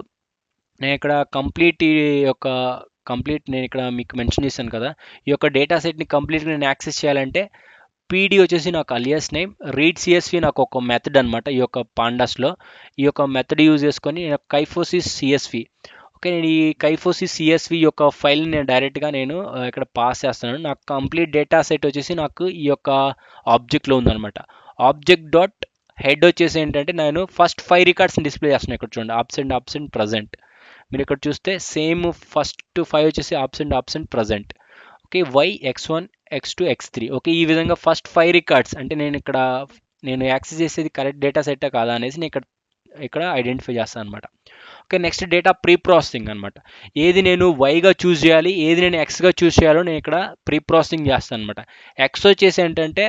నేను ఇక్కడ కంప్లీట్ నేను ఇక్కడ మీకు మెన్షన్ చేశాను కదా, ఈ యొక్క డేటా సెట్ని కంప్లీట్గా నేను యాక్సెస్ చేయాలంటే పీడీ వచ్చేసి నాకు అలియాస్ నేమ్, రీడ్ సిఎస్వి నాకు ఒక మెథడ్ అనమాట. ఈ యొక్క పాండాస్లో ఈ యొక్క మెథడ్ యూజ్ చేసుకొని నేను కైఫోసిస్ సిఎస్వి, ఓకే, నేను ఈ కైఫోసిస్ సిఎస్వి యొక్క ఫైల్ని నేను డైరెక్ట్గా ఇక్కడ పాస్ చేస్తున్నాను. నాకు కంప్లీట్ డేటా సెట్ వచ్చేసి నాకు ఈ యొక్క ఆబ్జెక్ట్లో ఉందన్నమాట. ఆబ్జెక్ట్ డాట్ హెడ్ వచ్చేసి ఏంటంటే నేను ఫస్ట్ 5 రికార్డ్స్ని డిస్ప్లే చేస్తున్నాను. ఇక్కడ చూడండి, ఆబ్సెంట్ ప్రజెంట్. మీరు ఇక్కడ చూస్తే సేమ్ ఫస్ట్ 5 వచ్చేసి absent present. Okay, Y x1 x2 x3. Okay, ఈ విధంగా ఫస్ట్ 5 రికార్డ్స్ అంటే నేను యాక్సెస్ చేసేది కరెక్ట్ డేటా సెట్టా కాదా అనేసి నేను ఇక్కడ ఐడెంటిఫై చేస్తాను అనమాట. Okay, next data pre processing అనమాట. ఏది నేను వైగా చూస్ చేయాలి, ఏది నేను ఎక్స్గా చూస్ చేయాలో నేను ఇక్కడ ప్రీ ప్రాసెసింగ్ చేస్తాను అనమాట. ఎక్స్ వచ్చేసి ఏంటంటే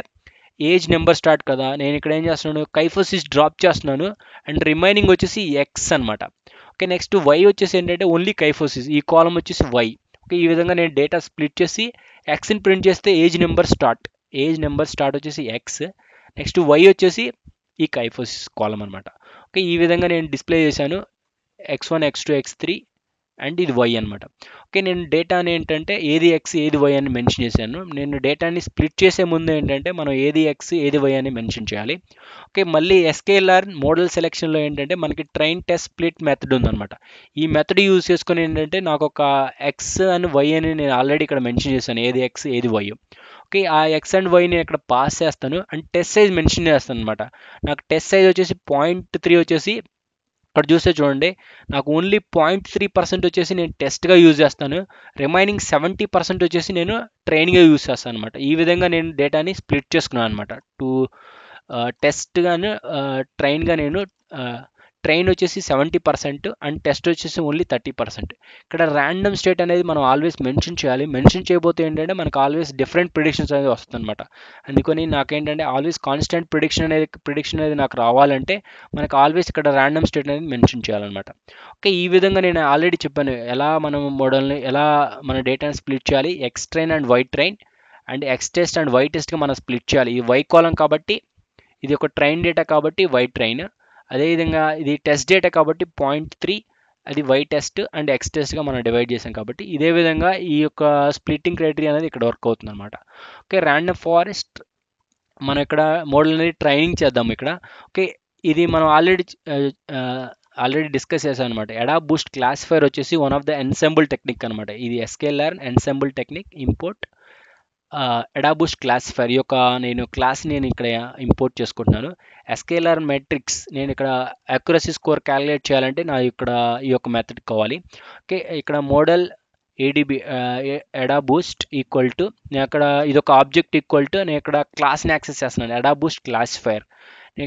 ఏజ్ నెంబర్ స్టార్ట్ కదా, నేను ఇక్కడ ఏం చేస్తున్నాను, కైఫోసిస్ డ్రాప్ చేస్తున్నాను అండ్ రిమైనింగ్ వచ్చేసి ఎక్స్ అనమాట. ఓకే, నెక్స్ట్ వై వచ్చేసి ఏంటంటే ఓన్లీ కైఫోసిస్, ఈ కాలం వచ్చేసి వై. ఓకే, ఈ విధంగా నేను డేటా స్ప్లిట్ చేసి ఎక్స్ని ప్రింట్ చేస్తే ఏజ్ నెంబర్ స్టార్ట్ వచ్చేసి ఎక్స్, నెక్స్ట్ వై వచ్చేసి ఈ కైఫోసిస్ కాలం అనమాట. ఓకే, ఈ విధంగా నేను డిస్ప్లే చేశాను x1 x2 x3 అండ్ ఇది వై అనమాట. ఓకే, నేను డేటాని ఏంటంటే ఏది ఎక్స్ ఏది వై అని మెన్షన్ చేశాను. నేను డేటాని స్ప్లిట్ చేసే ముందు ఏంటంటే మనం ఏది ఎక్స్ ఏది వై అని మెన్షన్ చేయాలి. ఓకే, మళ్ళీ ఎస్కేఎల్ఆర్ మోడల్ సెలెక్షన్లో ఏంటంటే మనకి ట్రైన్ టెస్ట్ స్ప్లిట్ మెథడ్ ఉందన్నమాట. ఈ మెథడ్ యూజ్ చేసుకొని ఏంటంటే నాకు ఒక ఎక్స్ అండ్ వై అని నేను ఆల్రెడీ ఇక్కడ మెన్షన్ చేశాను, ఏది ఎక్స్ ఏది వై. ఓకే, ఆ ఎక్స్ అండ్ వై నేను ఇక్కడ పాస్ చేస్తాను అండ్ టెస్ట్ సైజ్ మెన్షన్ చేస్తాను అనమాట. నాకు టెస్ట్ సైజ్ వచ్చేసి 0.3 వచ్చేసి ఇక్కడ చూస్తే చూడండి, నాకు ఓన్లీ 0.3% వచ్చేసి నేను టెస్ట్గా యూజ్ చేస్తాను, రిమైనింగ్ 70% వచ్చేసి నేను ట్రైన్గా యూజ్ చేస్తాను అనమాట. ఈ విధంగా నేను డేటాని స్ప్లిట్ చేసుకున్నాను అనమాట. టెస్ట్గాను ట్రైన్గా నేను ట్రైన్ వచ్చేసి 70% అండ్ టెస్ట్ వచ్చేసి ఓన్లీ 30%. ఇక్కడ ర్యాండమ్ స్టేట్ అనేది మనం ఆల్వేస్ మెన్షన్ చేయాలి. మెన్షన్ చేయబోతే ఏంటంటే మనకు ఆల్వేస్ డిఫరెంట్ ప్రిడిక్షన్స్ అనేది వస్తుంది అనమాట. అందుకని నాకేంటంటే ఆల్వేస్ కాన్స్టెంట్ ప్రిడిక్షన్ అనేది నాకు రావాలంటే మనకు ఆల్వేస్ ఇక్కడ ర్యాండమ్ స్టేట్ అనేది మెన్షన్ చేయాలన్నమాట. ఓకే, ఈ విధంగా నేను ఆల్రెడీ చెప్పాను ఎలా మనం మోడల్ని ఎలా మన డేటాని స్ప్లిట్ చేయాలి. X train and Y train and X test and Y టెస్ట్గా మనం స్ప్లిట్ చేయాలి. ఇది వై కాలం కాబట్టి ఇది ఒక ట్రైన్ డేటా కాబట్టి వై ట్రైన్, అదేవిధంగా ఇది టెస్ట్ డేటా కాబట్టి 0.3 అది వై టెస్ట్ అండ్ ఎక్స్ టెస్ట్గా మనం డివైడ్ చేసాం కాబట్టి ఇదే విధంగా ఈ యొక్క స్ప్లిట్టింగ్ క్రైటీరియా అనేది ఇక్కడ వర్క్ అవుతుంది అనమాట. ఓకే, ర్యాండమ్ ఫారెస్ట్ మనం ఇక్కడ మోడల్ అనేది ట్రైనింగ్ చేద్దాం ఇక్కడ. ఓకే, ఇది మనం ఆల్రెడీ డిస్కస్ చేసాం అనమాట. ఎడాప్ బూస్ట్ క్లాసిఫైర్ వచ్చేసి one of the ensemble technique అనమాట. ఇది sklearn ensemble technique import AdaBoost classifier. ఈ యొక్క నేను ఇక్కడ ఇంపోర్ట్ చేసుకుంటున్నాను. ఎస్కేఎల్ఆర్ మెట్రిక్స్ నేను ఇక్కడ అక్యురసీ స్కోర్ క్యాలిక్యులేట్ చేయాలంటే ఈ యొక్క మెథడ్ కావాలి. ఓకే, ఇక్కడ model ADB AdaBoost equal to నేను అక్కడ ఇది ఒక ఆబ్జెక్ట్ ఈక్వల్ టు నేను ఇక్కడ క్లాస్ని యాక్సెస్ చేస్తున్నాను, ఎడాప్ బూస్ట్ క్లాసిఫైర్.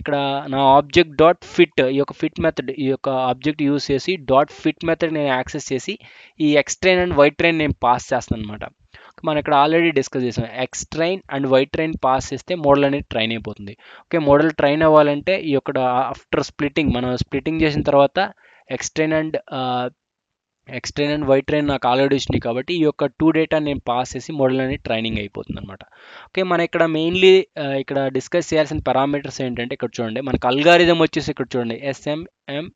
ఇక్కడ నా ఆబ్జెక్ట్ డాట్ ఫిట్, ఈ యొక్క ఫిట్ మెథడ్, ఈ యొక్క ఆబ్జెక్ట్ యూజ్ చేసి డాట్ ఫిట్ మెథడ్ నేను యాక్సెస్ చేసి ఈ X train and Y train నేను పాస్ చేస్తాను అనమాట. మనం ఇక్కడ ఆల్రెడీ డిస్కస్ చేసాం, X train and Y train pass చేస్తే మోడల్ అనేది ట్రైన్ అయిపోతుంది. ఓకే, మోడల్ ట్రైన్ అవ్వాలంటే ఈ యొక్క ఆఫ్టర్ మనం స్ప్లిట్టింగ్ చేసిన తర్వాత X train and Y train నాకు ఆల్రెడీ వచ్చినాయి కాబట్టి ఈ యొక్క 2 డేటా నేను పాస్ చేసి మోడల్ అనేది ట్రైనింగ్ అయిపోతుంది అనమాట. ఓకే, మన ఇక్కడ మెయిన్లీ ఇక్కడ డిస్కస్ చేయాల్సిన పారామీటర్స్ ఏంటంటే ఇక్కడ చూడండి, మనకు అల్గారిథం వచ్చేసి ఇక్కడ చూడండి SMM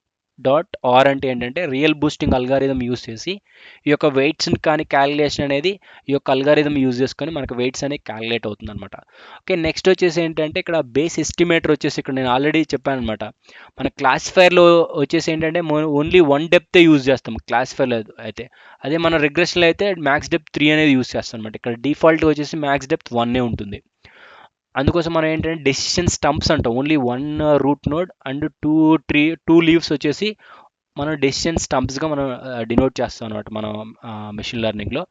డాట్ ఆర్ అంటే ఏంటంటే రియల్ బూస్టింగ్ అల్గారిథం యూస్ చేసి ఈ యొక్క వెయిట్స్ని కానీ క్యాలిక్యులేషన్ అనేది ఈ యొక్క అల్గారిథం యూజ్ చేసుకొని మనకు వెయిట్స్ అనేది క్యాలిక్యులేట్ అవుతుంది అనమాట. ఓకే, నెక్స్ట్ వచ్చేసి ఏంటంటే ఇక్కడ బేస్ ఎస్టిమేటర్ వచ్చేసి ఇక్కడ నేను ఆల్రెడీ చెప్పాను అనమాట. మన క్లాసిఫైర్లో వచ్చేసి ఏంటంటే ఓన్లీ 1 డెప్తే యూజ్ చేస్తాం క్లాసిఫైర్లో అయితే, అదే మన రిగ్రెషన్లో అయితే మ్యాక్స్ డెప్త్ 3 అనేది యూజ్ చేస్తాం అనమాట. ఇక్కడ డిఫాల్ట్ వచ్చేసి మ్యాక్స్ డెప్త్ 1 ఉంటుంది. అందుకోసం మనం ఏంటంటే డెసిషన్ స్టంప్స్ అంటాం, only 1 root node and 2 leaves వచ్చేసి మనం డెసిషన్ స్టంప్స్గా మనం డినోట్ చేస్తాం అనమాట మనం మెషిన్ లెర్నింగ్లో.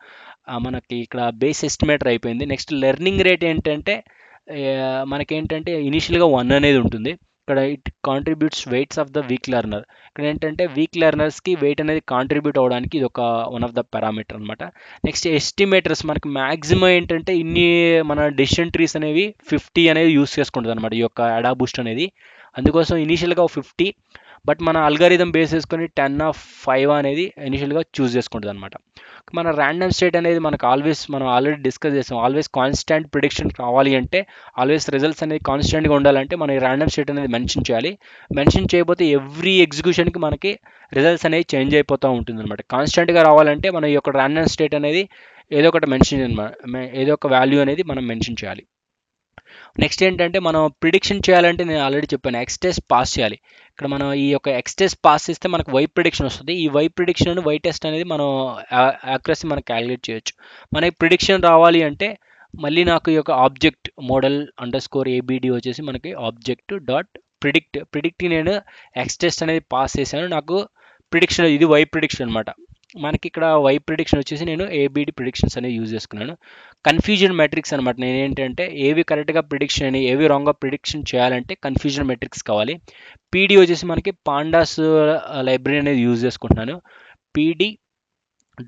మనకి ఇక్కడ బేస్ ఎస్టిమేటర్ అయిపోయింది. నెక్స్ట్ లెర్నింగ్ రేట్ ఏంటంటే మనకేంటంటే ఇనిషియల్గా 1 అనేది ఉంటుంది, ఇక్కడ it contributes weights of the week learner. ఇక్కడ ఏంటంటే వీక్ లెర్నర్స్కి వెయిట్ అనేది కాంట్రిబ్యూట్ అవ్వడానికి ఇది ఒక వన్ ఆఫ్ ద పారామీటర్ అనమాట. నెక్స్ట్ ఎస్టిమేటర్స్, మనకి మ్యాక్సిమం ఏంటంటే ఇన్ని మన డెసిషన్ ట్రీస్ అనేవి 50 అనేది యూస్ చేసుకుంటుంది అనమాట ఈ యొక్క అడా బూస్ట్ అనేది. అందుకోసం ఇనీషియల్గా 50, బట్ మన అల్గారిథం బేస్ చేసుకొని 10 ఆఫ్ 5 అనేది ఇనిషియల్గా చూస్ చేసుకుంటుంది అనమాట. మన ర్యాండమ్ స్టేట్ అనేది మనకు మనం ఆల్రెడీ డిస్కస్ చేసాం. ఆల్వేస్ కాన్స్టాంట్ ప్రిడిక్షన్ కావాలి అంటే, ఆల్వేస్ రిజల్ట్స్ అనేది కాన్స్టాంట్గా ఉండాలంటే మనం ఈ ర్యాండమ్ స్టేట్ అనేది మెన్షన్ చేయాలి. మెన్షన్ చేయకపోతే ఎవ్రీ ఎగ్జిక్యూషన్కి మనకి రిజల్ట్స్ అనేది చేంజ్ అయిపోతూ ఉంటుంది అనమాట. కాన్స్టాంట్గా రావాలంటే మనం ఈ యొక్క ర్యాండమ్ స్టేట్ అనేది ఏదో ఒకటి ఏదో ఒక వాల్యూ అనేది మనం మెన్షన్ చేయాలి. నెక్స్ట్ ఏంటంటే మనం ప్రిడిక్షన్ చేయాలంటే నేను ఆల్రెడీ చెప్పాను, ఎక్స్ టెస్ట్ పాస్ చేయాలి. ఇక్కడ మనం ఈ యొక్క ఎక్స్ టెస్ట్ పాస్ చేస్తే మనకు వై ప్రిడిక్షన్ వస్తుంది. ఈ వై ప్రిడిక్షన్ వై టెస్ట్ అనేది మనం యాక్యురసీ మనం క్యాలిక్యులేట్ చేయొచ్చు. మనకి ప్రిడిక్షన్ రావాలి అంటే మళ్ళీ నాకు ఈ యొక్క ఆబ్జెక్ట్ మోడల్ _abd వచ్చేసి మనకి ఆబ్జెక్ట్ డాట్ ప్రిడిక్ట్ నేను ఎక్స్ టెస్ట్ అనేది పాస్ చేశాను. నాకు ప్రిడిక్షన్ ఇది వై ప్రిడిక్షన్ అనమాట. మనకి ఇక్కడ వై ప్రిడిక్షన్ వచ్చేసి నేను ఏబిడి ప్రిడిక్షన్స్ అనేవి యూజ్ చేసుకున్నాను. కన్ఫ్యూజన్ మెట్రిక్స్ అనమాట. నేను ఏంటంటే ఏవి కరెక్ట్గా ప్రిడిక్షన్ అని ఏవి రాంగ్గా ప్రిడిక్షన్ చేయాలంటే కన్ఫ్యూజన్ మెట్రిక్స్ కావాలి. పీడీ వచ్చేసి మనకి పాండాస్ లైబ్రరీ అనేది యూజ్ చేసుకుంటున్నాను. పీడీ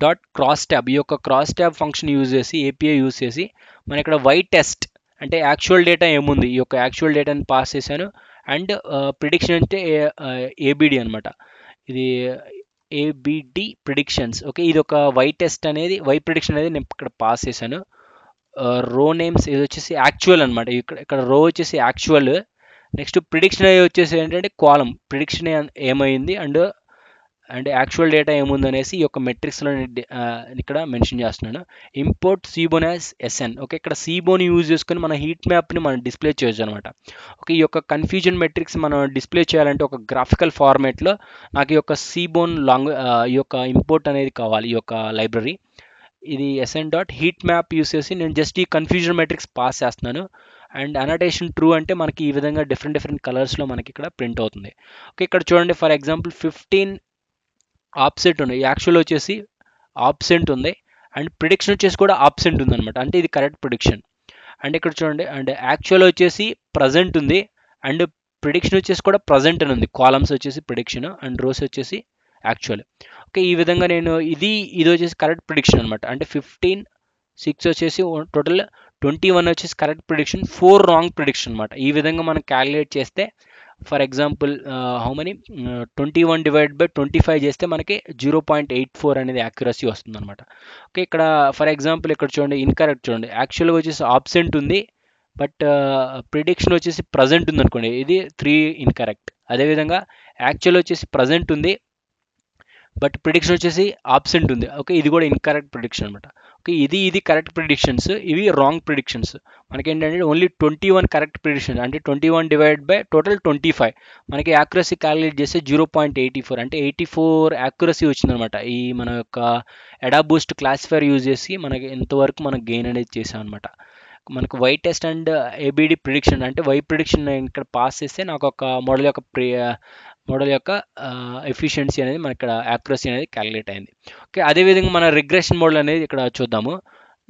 డాట్ క్రాస్ ట్యాబ్, ఈ యొక్క క్రాస్ ట్యాబ్ ఫంక్షన్ యూజ్ చేసి ఏపీఐ యూజ్ చేసి మన ఇక్కడ వై టెస్ట్ అంటే యాక్చువల్ డేటా ఏముంది, ఈ యొక్క యాక్చువల్ డేటాని పాస్ చేశాను. అండ్ ప్రిడిక్షన్ అంటే ఏబిడి అనమాట. ఇది ఏబిడి ప్రిడిక్షన్స్. ఓకే, ఇది ఒక వై టెస్ట్ అనేది వై ప్రిడిక్షన్ అనేది నేను ఇక్కడ పాస్ చేశాను. రో నేమ్స్ ఇది వచ్చేసి యాక్చువల్ అనమాట. ఇక్కడ రో వచ్చేసి యాక్చువల్. నెక్స్ట్ ప్రిడిక్షన్ అయ్యి వచ్చేసి ఏంటంటే కాలం ప్రిడిక్షన్ ఏమైంది అండ్ యాక్చువల్ డేటా ఏముంది అనేసి ఈ యొక్క మెట్రిక్స్లో ఇక్కడ మెన్షన్ చేస్తున్నాను. Import seaborn as SN. Okay, ఇక్కడ సీబోన్ యూజ్ చేసుకొని మన హీట్ మ్యాప్ని మనం డిస్ప్లే చేయొచ్చు అనమాట. ఓకే, ఈ యొక్క కన్ఫ్యూజన్ మెట్రిక్స్ మనం డిస్ప్లే చేయాలంటే ఒక గ్రాఫికల్ ఫార్మేట్లో నాకు ఈ యొక్క సీబోన్ ఈ యొక్క ఇంపోర్ట్ అనేది కావాలి. ఈ యొక్క లైబ్రరీ ఇది SN dot heat map use చేసి నేను జస్ట్ ఈ కన్ఫ్యూజన్ మెట్రిక్స్ పాస్ చేస్తున్నాను. అండ్ అనటేషన్ ట్రూ అంటే మనకి ఈ విధంగా డిఫరెంట్ కలర్స్లో మనకి ఇక్కడ ప్రింట్ అవుతుంది. ఓకే, ఇక్కడ చూడండి ఫర్ ఎగ్జాంపుల్ 15 ఆబ్సెంట్ ఉంది, యాక్చువల్ వచ్చేసి ఆబ్సెంట్ ఉంది అండ్ ప్రిడిక్షన్ వచ్చేసి కూడా ఆబ్సెంట్ ఉంది అనమాట. అంటే ఇది కరెక్ట్ ప్రిడిక్షన్. అండ్ ఇక్కడ చూడండి అండ్ యాక్చువల్ వచ్చేసి ప్రజెంట్ ఉంది అండ్ ప్రిడిక్షన్ వచ్చేసి కూడా ప్రజెంట్ అని ఉంది. కాలమ్స్ వచ్చేసి ప్రిడిక్షన్ అండ్ రోస్ వచ్చేసి యాక్చువల్. ఓకే, ఈ విధంగా నేను ఇది వచ్చేసి కరెక్ట్ ప్రిడిక్షన్ అనమాట. అంటే 15, 6 వచ్చేసి టోటల్ 21 వచ్చేసి కరెక్ట్ ప్రిడిక్షన్, 4 రాంగ్ ప్రిడిక్షన్ అనమాట. ఈ విధంగా మనం క్యాలిక్యులేట్ చేస్తే for example how many 21 divide by 25 చేస్తే మనకి 0.84 అనేది యాక్యురసీ వస్తుంది అనమాట. ఓకే, ఇక్కడ ఫర్ ఎగ్జాంపుల్ ఇక్కడ చూడండి ఇన్కరెక్ట్ చూడండి, యాక్చువల్గా వచ్చేసి ఆబ్సెంట్ ఉంది బట్ ప్రిడిక్షన్ వచ్చేసి ప్రజెంట్ ఉంది అనుకోండి, ఇది 3 ఇన్కరెక్ట్. అదేవిధంగా యాక్చువల్ వచ్చేసి ప్రజెంట్ ఉంది బట్ ప్రిడిక్షన్ వచ్చేసి ఆబ్సెంట్ ఉంది. ఓకే, ఇది కూడా ఇన్కరెక్ట్ ప్రిడిక్షన్ అనమాట. ఓకే, ఇది కరెక్ట్ ప్రిడిక్షన్స్, ఇవి రాంగ్ ప్రిడిక్షన్స్. మనకేంటంటే ఓన్లీ 21 కరెక్ట్ ప్రిడిక్షన్, అంటే 21 డివైడ్ బై టోటల్ 25 మనకి యాక్యురసీ క్యాలిక్యులేట్ చేస్తే 0.84 అంటే 84 యాక్యురసీ వచ్చిందనమాట. ఈ మన యొక్క ఎడా బూస్ట్ క్లాసిఫైర్ యూజ్ చేసి మనకి ఎంతవరకు మనకు గెయిన్ అనేది చేసాం అనమాట. మనకు Y test and ABD prediction అంటే వై ప్రిడిక్షన్ ఇక్కడ పాస్ చేస్తే నాకు ఒక మోడల్ యొక్క ఎఫిషియన్సీ అనేది మన ఇక్కడ యాక్యురసీ అనేది క్యాలిక్యులేట్ అయింది. ఓకే, అదేవిధంగా మన రిగ్రెషన్ మోడల్ అనేది ఇక్కడ చూద్దాము.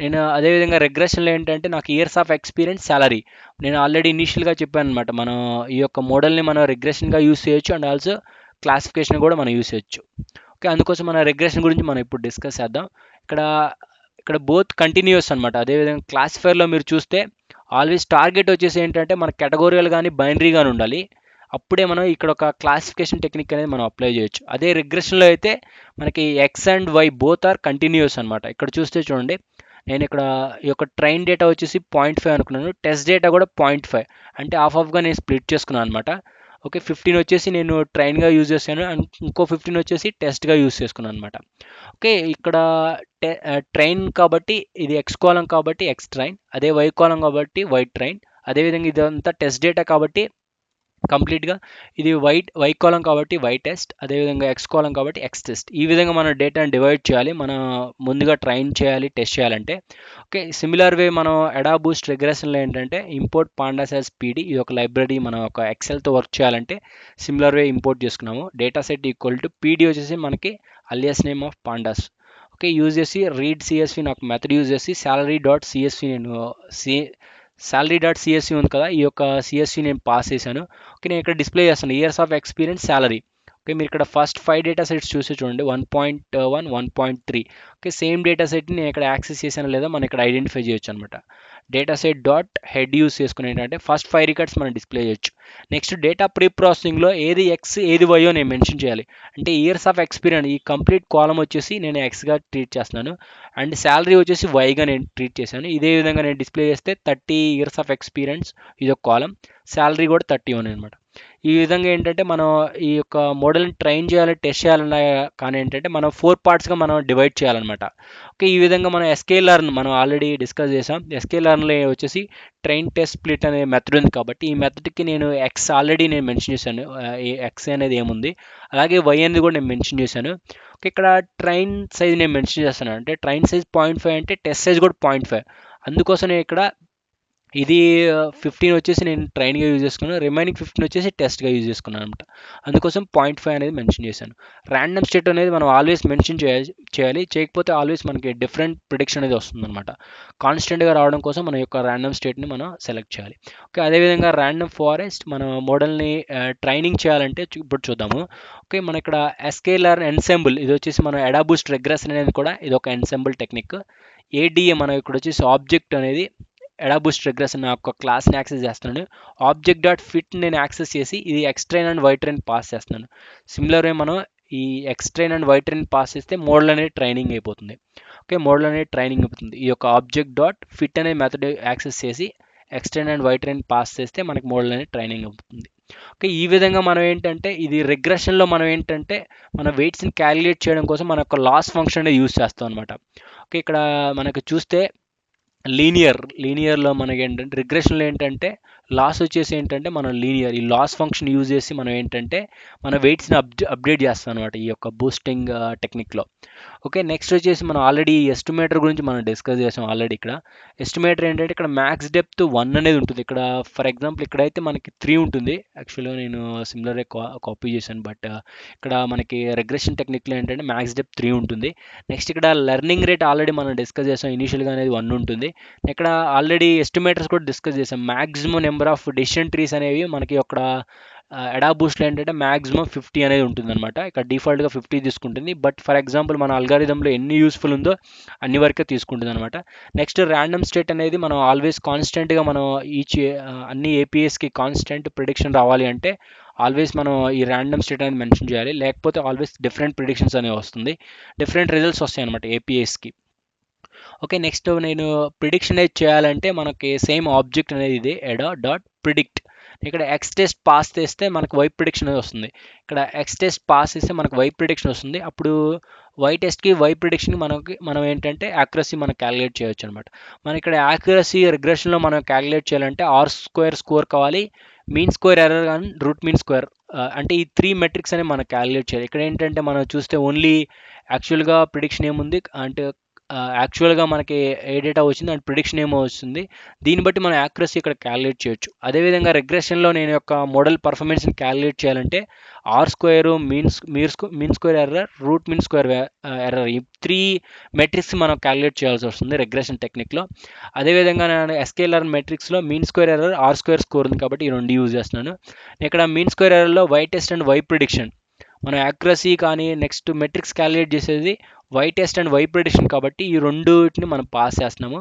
నేను అదేవిధంగా రిగ్రెషన్లో ఏంటంటే నాకు ఇయర్స్ ఆఫ్ ఎక్స్పీరియన్స్ సాలరీ నేను ఆల్రెడీ ఇనీషియల్గా చెప్పాను అనమాట. మనం ఈ యొక్క మోడల్ని మనం రిగ్రెషన్గా యూస్ చేయొచ్చు అండ్ ఆల్సో క్లాసిఫికేషన్ కూడా మనం యూస్ చేయొచ్చు. ఓకే, అందుకోసం మన రిగ్రెషన్ గురించి మనం ఇప్పుడు డిస్కస్ చేద్దాం. ఇక్కడ బోత్ కంటిన్యూస్ అనమాట. అదేవిధంగా క్లాసిఫైర్లో మీరు చూస్తే ఆల్వేస్ టార్గెట్ వచ్చేసి ఏంటంటే మన కేటగోరియల్ కానీ బైనరీ కానీ ఉండాలి. అప్పుడే మనం ఇక్కడ ఒక క్లాసిఫికేషన్ టెక్నిక్ అనేది మనం అప్లై చేయొచ్చు. అదే రిగ్రెషన్లో అయితే మనకి X and Y both are continuous అనమాట. ఇక్కడ చూస్తే చూడండి నేను ఇక్కడ ఈ యొక్క ట్రైన్ డేటా వచ్చేసి 0.5 అనుకున్నాను, టెస్ట్ డేటా కూడా 0.5 అంటే హాఫ్గా నేను స్ప్లిట్ చేసుకున్నాను అనమాట. ఓకే, 15 వచ్చేసి నేను ట్రైన్గా యూజ్ చేశాను అండ్ ఇంకో 15 వచ్చేసి టెస్ట్గా యూజ్ చేసుకున్నాను అనమాట. ఓకే, ఇక్కడ ట్రైన్ కాబట్టి ఇది ఎక్స్ కాలం కాబట్టి ఎక్స్ ట్రైన్, అదే వై కాలం కాబట్టి వై ట్రైన్. అదేవిధంగా ఇదంతా టెస్ట్ డేటా కాబట్టి కంప్లీట్గా ఇది వై కాలం కాబట్టి వై టెస్ట్, అదేవిధంగా ఎక్స్ కాలం కాబట్టి ఎక్స్ టెస్ట్. ఈ విధంగా మనం డేటాను డివైడ్ చేయాలి, మనం ముందుగా ట్రైన్ చేయాలి టెస్ట్ చేయాలంటే. ఓకే, సిమిలర్ వే మనం ఎడా బూస్ట్ రిగ్రెషన్లో ఏంటంటే ఇంపోర్ట్ పాండాస్ యాజ్ పీడీ, ఇది ఒక లైబ్రరీ మనం ఒక ఎక్సెల్తో వర్క్ చేయాలంటే సిమిలర్ వే ఇంపోర్ట్ చేసుకున్నాము. Data set equal to PD వచ్చేసి మనకి alias name of pandas. Okay, use చేసి రీడ్ సిఎస్వి నాకు మెథడ్ యూజ్ చేసి సాలరీ డాట్ సిఎస్వి నేను సాలరీ డాట్ సిఎస్సి ఉంది కదా, ఈ యొక్క సిఎస్సి నేను పాస్ చేశాను. ఓకే, నేను ఇక్కడ డిస్ప్లే చేస్తాను years of experience salary. Okay, మీరు ఇక్కడ ఫస్ట్ 5 డేటా సెట్స్ చూసి చూడండి, 1.1, 1.3. ఓకే, సేమ్ డేటా సెట్ని నేను ఇక్కడ యాక్సెస్ చేశాను లేదా మనం ఇక్కడ ఐడెంటిఫై చేయొచ్చు అనమాట. Data set dot head use చేసుకుని ఏంటంటే ఫస్ట్ 5 రికార్డ్స్ మనం డిస్ప్లే చేయొచ్చు. నెక్స్ట్ డేటా ప్రీ ప్రాసెసింగ్లో ఏది ఎక్స్ ఏది వైయో నేను మెన్షన్ చేయాలి. అంటే ఇయర్స్ ఆఫ్ ఎక్స్పీరియన్స్ ఈ కంప్లీట్ కాలం వచ్చేసి నేను ఎక్స్గా ట్రీట్ చేస్తున్నాను, అండ్ శాలరీ వచ్చేసి వైగా నేను ట్రీట్ చేశాను. ఇదే విధంగా నేను డిస్ప్లే చేస్తే 30 ఇయర్స్ ఆఫ్ ఎక్స్పీరియన్స్ ఇది ఒక కాలం, శాలరీ కూడా 31 అనమాట. ఈ విధంగా ఏంటంటే మనం ఈ యొక్క మోడల్ని ట్రైన్ చేయాలి, టెస్ట్ చేయాలన్నా కానీ ఏంటంటే మనం 4 పార్ట్స్గా మనం డివైడ్ చేయాలన్నమాట. ఓకే, ఈ విధంగా మనం ఎస్కేలర్న్ మనం ఆల్రెడీ డిస్కస్ చేసాం. ఎస్కేలర్న్లో వచ్చేసి ట్రైన్ టెస్ట్ స్ప్లిట్ అనే మెథడ్ ఉంది కాబట్టి ఈ మెథడ్కి నేను ఎక్స్ ఆల్రెడీ నేను మెన్షన్ చేశాను, ఎక్స్ అనేది ఏముంది, అలాగే వై అనేది కూడా నేను మెన్షన్ చేశాను. ఓకే, ఇక్కడ ట్రైన్ సైజ్ నేను మెన్షన్ చేస్తాను, అంటే ట్రైన్ సైజ్ 0.5 అంటే టెస్ట్ సైజ్ కూడా 0.5. అందుకోసం నేను ఇక్కడ ఇది 15 వచ్చేసి నేను ట్రైన్గా యూజ్ చేసుకున్నాను, రిమైనింగ్ 15 వచ్చేసి టెస్ట్గా యూజ్ చేసుకున్నాను అనమాట. అందుకోసం 0.5 అనేది మెన్షన్ చేశాను. ర్యాండమ్ స్టేట్ అనేది మనం ఆల్వేస్ మెన్షన్ చేయాలి, చేయకపోతే ఆల్వేస్ మనకి డిఫరెంట్ ప్రిడిక్షన్ అనేది వస్తుందన్నమాట. కాన్స్టెంట్గా రావడం కోసం మన యొక్క ర్యాండమ్ స్టేట్ని మనం సెలెక్ట్ చేయాలి. ఓకే, అదేవిధంగా ర్యాండమ్ ఫారెస్ట్ మన మోడల్ని ట్రైనింగ్ చేయాలంటే ఇప్పుడు చూద్దాము. ఓకే, మన ఇక్కడ ఎస్కేలర్ ఎన్సెంబుల్ ఇది వచ్చేసి మనం ఎడాబూస్ట్ రెగ్రెషన్ అనేది కూడా ఇది ఒక ఎన్సెంబుల్ టెక్నిక్. ఏడిఏ మనం ఇక్కడ వచ్చేసి ఆబ్జెక్ట్ అనేది ఎడాబూస్ట్ రెగ్రెషన్ నా యొక్క క్లాస్ని యాక్సెస్ చేస్తున్నాను. ఆబ్జెక్ట్ డాట్ ఫిట్ నేను యాక్సెస్ చేసి ఇది X train and Y train pass చేస్తున్నాను. సిమిలర్గా మనం ఈ X train and Y train pass చేస్తే మోడల్ అనేది ట్రైనింగ్ అయిపోతుంది. ఓకే, మోడల్ అనేది ట్రైనింగ్ అయిపోతుంది. ఈ యొక్క ఆబ్జెక్ట్ డాట్ ఫిట్ అనే మెథడ్ యాక్సెస్ చేసి X train and Y train pass చేస్తే మనకి మోడల్ అనేది ట్రైనింగ్ అవుతుంది. ఓకే, ఈ విధంగా మనం ఏంటంటే ఇది రెగ్రెషన్లో మనం ఏంటంటే మన వెయిట్స్ని క్యాలిక్యులేట్ చేయడం కోసం మన యొక్క లాస్ ఫంక్షన్ అనేది యూజ్ చేస్తాం అనమాట. ఓకే, ఇక్కడ మనకు చూస్తే లీనియర్లో మనకి ఏంటంటే రిగ్రెషన్లో ఏంటంటే లాస్ వచ్చేసి ఏంటంటే మనం లీనియర్ ఈ లాస్ ఫంక్షన్ యూజ్ చేసి మనం ఏంటంటే మన వెయిట్స్ని అప్డేట్ చేస్తాం అనమాట ఈ యొక్క బూస్టింగ్ టెక్నిక్లో. ఓకే, నెక్స్ట్ వచ్చేసి మనం ఆల్రెడీ ఎస్టిమేటర్ గురించి మనం డిస్కస్ చేసాం ఆల్రెడీ. ఇక్కడ ఎస్టిమేటర్ ఏంటంటే ఇక్కడ మ్యాక్స్ డెప్త్ 1 అనేది ఉంటుంది. ఇక్కడ ఫర్ ఎగ్జాంపుల్ ఇక్కడైతే మనకి 3 ఉంటుంది. యాక్చువల్గా నేను సిమిలర్గా కాపీ చేశాను, బట్ ఇక్కడ మనకి రెగ్రెషన్ టెక్నిక్లో ఏంటంటే మ్యాక్స్ డెప్త్ 3 ఉంటుంది. నెక్స్ట్ ఇక్కడ లెర్నింగ్ రేట్ ఆల్రెడీ మనం డిస్కస్ చేసాం, ఇనీషియల్గా అనేది 1 ఉంటుంది. ఇక్కడ ఆల్రెడీ ఎస్టిమేటర్స్ కూడా డిస్కస్ చేసాం. Maximum number of decision trees అనేవి మనకి అక్కడ ఎడాబూస్ట్లో ఏంటంటే మ్యాక్సిమం 50 అనేది ఉంటుంది అనమాట. ఇక్కడ డిఫాల్ట్గా 50 తీసుకుంటుంది, బట్ ఫర్ ఎగ్జాంపుల్ మన అల్గారిథంలో ఎన్ని యూస్ఫుల్ ఉందో అన్ని వరకే తీసుకుంటుంది అనమాట. నెక్స్ట్ ర్యాండమ్ స్టేట్ అనేది మనం ఆల్వేస్ కాన్స్టెంట్గా మనం అన్ని ఏపీఎస్కి కాన్స్టెంట్ ప్రిడిక్షన్ రావాలి అంటే ఆల్వేస్ మనం ఈ ర్యాండమ్ స్టేట్ అనేది మెన్షన్ చేయాలి, లేకపోతే ఆల్వేస్ డిఫరెంట్ ప్రిడిక్షన్స్ అనేవి వస్తుంది, డిఫరెంట్ రిజల్ట్స్ వస్తాయి అనమాట ఏపీఎస్కి. ఓకే, నెక్స్ట్ నేను ప్రిడిక్షన్ అనేది చేయాలంటే మనకి సేమ్ ఆబ్జెక్ట్ అనేది ఇది ఎడా డాట్ ప్రిడిక్ట్. ఇక్కడ ఎక్స్ టెస్ట్ పాస్ చేస్తే మనకు వై ప్రిడిక్షన్ అనేది వస్తుంది. ఇక్కడ ఎక్స్ టెస్ట్ పాస్ చేస్తే మనకు వై ప్రిడిక్షన్ వస్తుంది. అప్పుడు వై టెస్ట్కి వై ప్రిడిక్షన్కి మనం ఏంటంటే యాక్యురసీ మనం క్యాలిక్యులేట్ చేయొచ్చు అనమాట. మన ఇక్కడ యాక్యురసీ రిగ్రెషన్లో మనం క్యాలిక్యులేట్ చేయాలంటే R² స్కోర్ కావాలి, మీన్ స్క్వేర్ ఎర్రర్ కానీ రూట్ మీన్ స్క్వేర్, అంటే ఈ 3 మెట్రిక్స్ అనేవి మనం క్యాలిక్యులేట్ చేయాలి. ఇక్కడ ఏంటంటే మనం చూస్తే ఓన్లీ యాక్చువల్గా ప్రిడిక్షన్ ఏముంది అంటే యాక్చువల్గా మనకి ఏ డేటా వచ్చింది అండ్ ప్రిడిక్షన్ ఏమో వస్తుంది, దీన్ని బట్టి మనం యాక్యురసీ ఇక్కడ క్యాలిక్యులేట్ చేయొచ్చు. అదేవిధంగా రెగ్రెషన్లో నేను యొక్క మోడల్ పర్ఫార్మెన్స్ని క్యాలిక్యులేట్ చేయాలంటే R² mean square error, route mean square error, ఈ 3 మెట్రిక్స్ మనం క్యాలిక్యులేట్ చేయాల్సి వస్తుంది రెగ్రెషన్ టెక్నిక్లో. అదేవిధంగా నేను ఎస్కేలర్ మెట్రిక్స్లో mean square error, R² score ఉంది కాబట్టి ఈ 2 యూజ్ చేస్తున్నాను. ఇక్కడ మీన్ స్క్వేర్ ఎర్రర్లో Y test and Y prediction మనం యాక్యురసీ కానీ నెక్స్ట్ మెట్రిక్స్ క్యాలిక్యులేట్ చేసేది Y test and Y prediction కాబట్టి ఈ రెండుని మనం పాస్ చేస్తున్నాము.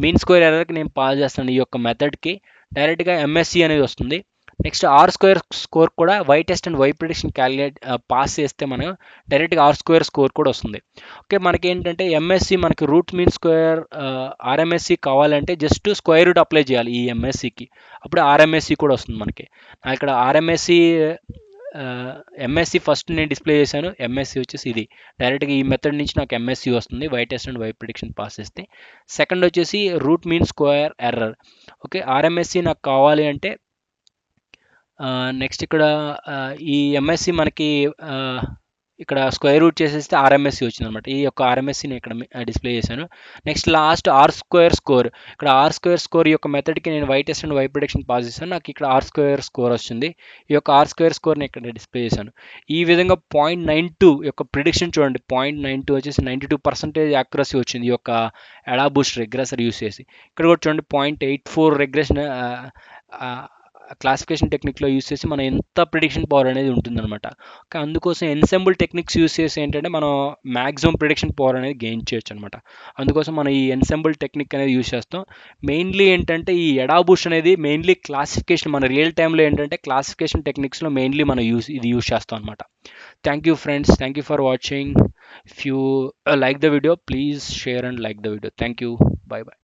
మీన్ స్క్వేర్ ఎర్రర్కి నేను పాస్ చేస్తాను ఈ యొక్క మెథడ్కి, డైరెక్ట్గా ఎంఎస్సి అనేది వస్తుంది. నెక్స్ట్ R² స్కోర్ కూడా Y test and Y prediction pass చేస్తే మనం డైరెక్ట్గా R² స్కోర్ కూడా వస్తుంది. ఓకే, మనకి ఏంటంటే ఎంఎస్సి మనకి రూట్ మీన్ స్క్వేర్ ఆర్ఎంఎస్సి కావాలంటే జస్ట్ స్క్వేర్ రూట్ అప్లై చేయాలి ఈ ఎంఎస్సికి, అప్పుడు ఆర్ఎంఎస్సి కూడా వస్తుంది మనకి. ఇక్కడ ఆర్ఎంఎస్సి ఎంఎస్సి ఫస్ట్ నేను డిస్ప్లే చేశాను, ఎంఎస్సి వచ్చేసి ఇది డైరెక్ట్గా ఈ మెథడ్ నుంచి నాకు ఎంఎస్సి వస్తుంది Y test and Y prediction pass చేస్తే. సెకండ్ వచ్చేసి root mean square error. Okay, RMSE నాకు కావాలి అంటే నెక్స్ట్ ఇక్కడ ఈ ఎంఎస్సి మనకి ఇక్కడ స్క్వేర్ రూట్ చేసేస్తే ఆర్ఎంఎస్సి వచ్చిందనమాట. ఈ యొక్క ఆర్ఎంఎస్సిని ఇక్కడ డిస్ప్లే చేశాను. Next last R square score. ఇక్కడ ఆర్ స్క్వేర్ స్కోర్ యొక్క మెథడ్కి నేను Y test and Y prediction pass చేశాను. నాకు ఇక్కడ ఆర్ స్క్వేర్ స్కోర్ వస్తుంది. ఈ యొక్క ఆర్ స్క్వేర్ స్కోర్ని ఇక్కడ డిస్ప్లే చేశాను. ఈ విధంగా 0.92 యొక్క ప్రిడిక్షన్ చూడండి. 0.92 వచ్చేసి 92% యాక్యురసీ వచ్చింది ఈ యొక్క ఎడాబూస్ట్ రెగ్రెసర్ యూస్ చేసి. ఇక్కడ కూడా చూడండి 0.84 రెగ్రెషన్ క్లాసిఫికేషన్ టెక్నిక్లో యూస్ చేసి మనం ఎంత ప్రిడిక్షన్ పవర్ అనేది ఉంటుందన్నమాట. అందుకోసం ఎన్సెంబుల్ టెక్నిక్స్ యూస్ చేసి ఏంటంటే మనం మ్యాక్సిమం ప్రిడిక్షన్ పవర్ అనేది గెయిన్ చేయొచ్చు అనమాట. అందుకోసం మనం ఈ ఎన్సెంబుల్ టెక్నిక్ అనేది యూస్ చేస్తాం. మెయిన్లీ ఏంటంటే ఈ ఎడాబూస్ట్ అనేది మెయిన్లీ క్లాసిఫికేషన్, మన రియల్ టైంలో ఏంటంటే క్లాసిఫికేషన్ టెక్నిక్స్లో మెయిన్లీ మనం ఇది యూస్ చేస్తాం అనమాట. Thank you friends, thank you for watching. If you like the video, please share and like the video. Thank you, by by.